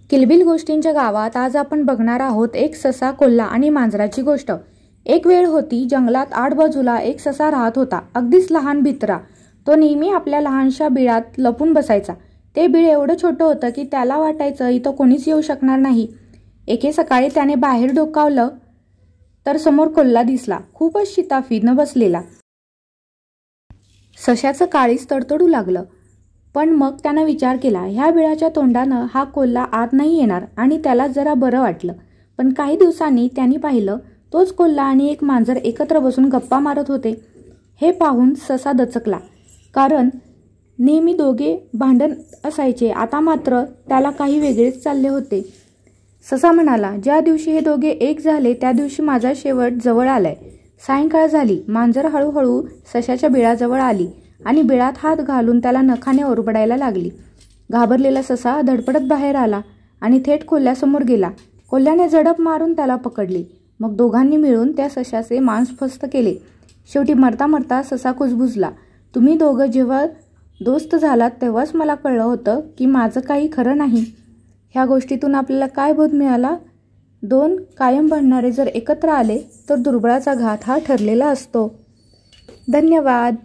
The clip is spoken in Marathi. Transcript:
किलबिल गोष्टींच्या गावात आज आपण बघणार आहोत एक ससा, कोल्हा आणि मांजराची गोष्ट। एक वेळ होती, जंगलात आडबाजूला एक ससा राहत होता, अगदीच लहान भित्रा। तो नेहमी आपल्या लहानशा बिळात लपून बसायचा। ते बिळ एवढं छोटं होतं की त्याला वाटायचं इथं कोणीच येऊ शकणार नाही। एके सकाळी त्याने बाहेर डोकावलं तर समोर कोल्हा दिसला, खूपच शिताफीनं बसलेला। सशाचं काळीज तडतडू लागलं, पण मग त्यानं विचार केला, ह्या बिळाच्या तोंडानं हा कोल्हा आत नाही येणार आणि त्याला जरा बरं वाटलं। पण काही दिवसांनी त्यांनी पाहिलं, तोच कोल्हा आणि एक मांजर एकत्र बसून गप्पा मारत होते। हे पाहून ससा दचकला, कारण नेहमी दोघे भांडत असायचे, आता मात्र त्याला काही वेगळेच चालले होते। ससा म्हणाला, ज्या दिवशी हे दोघे एक झाले त्या दिवशी माझा शेवट जवळ आलाय। सायंकाळ झाली, मांजर हळूहळू सशाच्या बिळाजवळ आली आणि बिळात हात घालून त्याला नखाने ओरबडायला लागली। घाबरलेला ससा धडपडत बाहेर आला आणि थेट कोल्ह्यासमोर गेला। कोल्ह्याने झडप मारून त्याला पकडली। मग दोघांनी मिळून त्या सशाचे मांस फस्त केले। शेवटी मरता मरता ससा कुजबुजला, तुम्ही दोघं जेव्हा दोस्त झालात तेव्हाच मला कळलं होतं की माझं काही खरं नाही। ह्या गोष्टीतून आपल्याला काय बोध मिळाला? दोन कायम भांडणारे जर एकत्र आले तर दुर्बळाचा घात हा ठरलेला असतो। धन्यवाद।